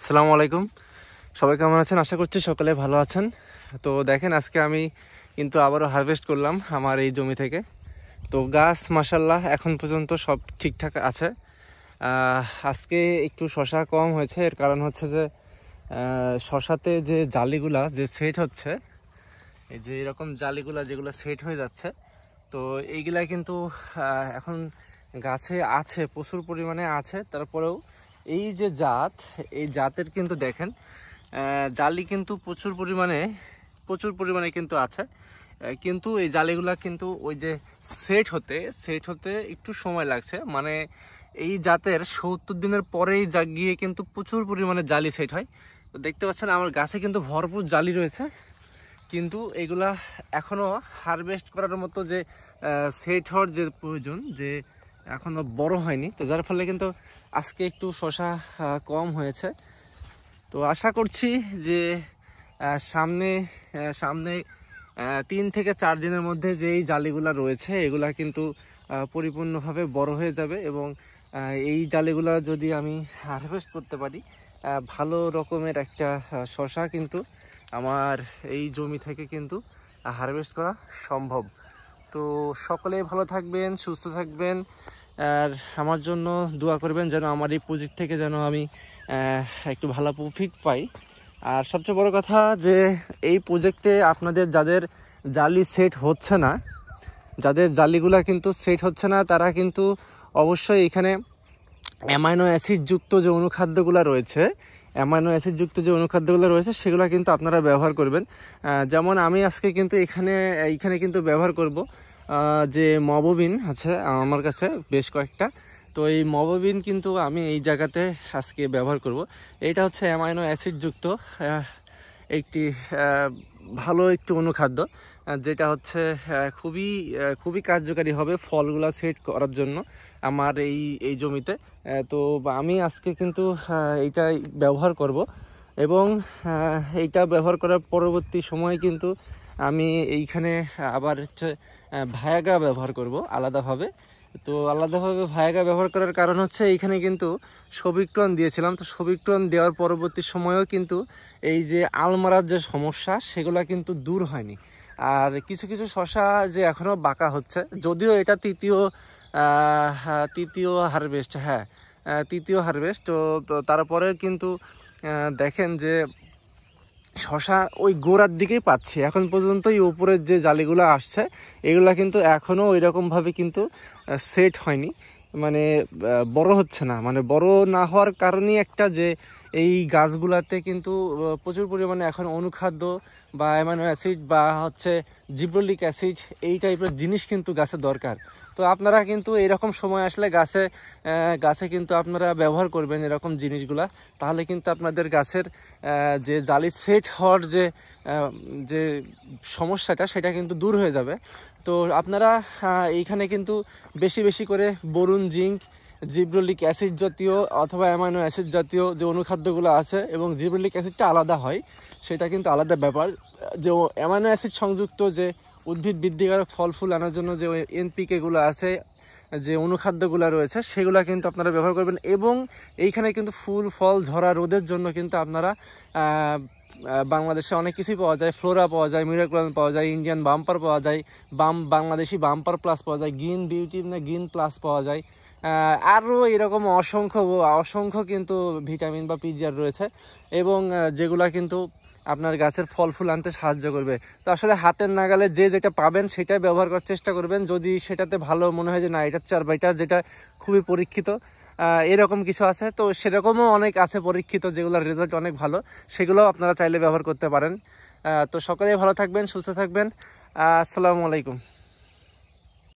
আসসালামু আলাইকুম। সবাই কেমন আছেন? আশা করছি সকলে ভালো আছেন। তো দেখেন, আজকে আমি কিন্তু আবারও হারভেস্ট করলাম আমার এই জমি থেকে। তো গাছ মাশাআল্লাহ এখন পর্যন্ত সব ঠিকঠাক আছে। আজকে একটু শশা কম হয়েছে, এর কারণ হচ্ছে যে শশাতে যে জালিগুলা যে সেট হচ্ছে, এই যে এরকম জালিগুলা যেগুলো সেট হয়ে যাচ্ছে, তো এইগুলা কিন্তু এখন গাছে আছে, প্রচুর পরিমাণে আছে। তারপরেও এই যে জাত, এই জাতের কিন্তু দেখেন জালি কিন্তু প্রচুর পরিমাণে কিন্তু আছে। কিন্তু এই জালিগুলা কিন্তু ওই যে সেট হতে একটু সময় লাগছে। মানে এই জাতের 70 দিনের পরেই গিয়ে কিন্তু প্রচুর পরিমাণে জালি সেট হয়। তো দেখতে পাচ্ছেন আমার গাছে কিন্তু ভরপুর জালি রয়েছে, কিন্তু এগুলা এখনো হারভেস্ট করার মতো যে সেট হওয়ার যে প্রয়োজন, যে এখনো বড় হয়নি। তো যার ফলে কিন্তু আজকে একটু শশা কম হয়েছে। তো আশা করছি যে সামনে সামনে 3 থেকে 4 দিনের মধ্যে যে এই জালিগুলা রয়েছে এগুলা কিন্তু পরিপূর্ণভাবে বড় হয়ে যাবে, এবং এই জালিগুলা যদি আমি হারভেস্ট করতে পারি, ভালো রকমের একটা শশা কিন্তু আমার এই জমি থেকে কিন্তু হারভেস্ট করা সম্ভব। তো সকলেই ভালো থাকবেন, সুস্থ থাকবেন, আর আমার জন্য দোয়া করবেন যেন আমার এই প্রজেক্ট থেকে যেন আমি একটু ভালো প্রফিট পাই। আর সবচেয়ে বড় কথা যে এই প্রজেক্টে আপনাদের যাদের জালি সেট হচ্ছে না, যাদের জালিগুলা কিন্তু সেট হচ্ছে না, তারা কিন্তু অবশ্যই এখানে অ্যামাইনো অ্যাসিড যুক্ত যে অনুখাদ্যগুলো রয়েছে, সেগুলো কিন্তু আপনারা ব্যবহার করবেন। যেমন আমি আজকে কিন্তু এইখানে কিন্তু ব্যবহার করব যে মবোবিন আছে আমার কাছে বেশ কয়েকটা। তো এই মবোবিন কিন্তু আমি এই জায়গাতে আজকে ব্যবহার করব। এটা হচ্ছে অ্যামাইনো অ্যাসিড যুক্ত একটি ভালো একটু অনুখাদ্য, যেটা হচ্ছে খুবই কার্যকারী হবে ফলগুলা সেট করার জন্য আমার এই জমিতে। তো আমি আজকে কিন্তু এইটাই ব্যবহার করব, এবং এইটা ব্যবহার করার পরবর্তী সময়ে কিন্তু আমি এইখানে আবার হচ্ছে ভায়াগ্রা ব্যবহার করব আলাদাভাবে। তো আলাদাভাবে ভায়াগ্রা ব্যবহার করার কারণ হচ্ছে এইখানে কিন্তু সবিক্রন দিয়েছিলাম। তো সবিক্রন দেওয়ার পরবর্তী সময়েও কিন্তু এই যে আলমারার যে সমস্যা সেগুলো কিন্তু দূর হয়নি। আর কিছু কিছু শশা যে এখনও বাঁকা হচ্ছে, যদিও এটা তৃতীয় হারভেস্ট, তৃতীয় হারভেস্ট। তো তারপরে কিন্তু দেখেন যে শশা ওই গোড়ার দিকেই পাচ্ছি এখন পর্যন্ত। এই উপরের যে জালিগুলো আসছে এগুলা কিন্তু এখনও ওই রকমভাবে কিন্তু সেট হয়নি, মানে বড় হচ্ছে না। মানে বড় না হওয়ার কারণেই একটা যে এই গাছগুলাতে কিন্তু প্রচুর পরিমাণে এখন অনুখাদ্য বা অ্যামাইনো অ্যাসিড বা হচ্ছে জিব্রেলিক অ্যাসিড এই টাইপের জিনিস কিন্তু গাছের দরকার। তো আপনারা কিন্তু এরকম সময় আসলে গাছে কিন্তু আপনারা ব্যবহার করবেন এরকম জিনিসগুলা, তাহলে কিন্তু আপনাদের গাছের যে জালি সেট হওয়ার যে সমস্যাটা সেটা কিন্তু দূর হয়ে যাবে। তো আপনারা এইখানে কিন্তু বেশি বেশি করে বোরন, জিঙ্ক, জিব্রেলিক অ্যাসিড জাতীয় অথবা অ্যামাইনো অ্যাসিড জাতীয় যে অনুখাদ্যগুলো আছে, এবং জিব্রেলিক অ্যাসিডটা আলাদা হয়, সেটা কিন্তু আলাদা ব্যাপার। যে অ্যামাইনো অ্যাসিড সংযুক্ত যে উদ্ভিদ বৃদ্ধিকারক ফল ফুল আনার জন্য যে এনপিকে গুলো আছে, যে অনুখাদ্যগুলো রয়েছে, সেগুলো কিন্তু আপনারা ব্যবহার করবেন। এবং এইখানে কিন্তু ফুল ফল ঝরা রোদের জন্য কিন্তু আপনারা বাংলাদেশে অনেক কিছুই পাওয়া যায়, ফ্লোরা পাওয়া যায়, মিরাক্লোন পাওয়া যায়, ইন্ডিয়ান বাম্পার পাওয়া যায়, বাংলাদেশি বাম্পার প্লাস পাওয়া যায়, গ্রিন বিউটি গ্রিন প্লাস পাওয়া যায়, আরও এরকম অসংখ্য কিন্তু ভিটামিন বা পিজিআর রয়েছে, এবং যেগুলা কিন্তু আপনার গাছের ফল ফুল আনতে সাহায্য করবে। তো আসলে হাতের নাগালে যেটা পাবেন সেটাই ব্যবহার করার চেষ্টা করবেন। যদি সেটাতে ভালো মনে হয় যে না এটা চার বা এটা যেটা খুবই পরীক্ষিত, এরকম কিছু আছে, তো সেরকমও অনেক আছে পরীক্ষিত যেগুলোর রেজাল্ট অনেক ভালো, সেগুলোও আপনারা চাইলে ব্যবহার করতে পারেন। তো সকলেই ভালো থাকবেন, সুস্থ থাকবেন। আসসালামু আলাইকুম।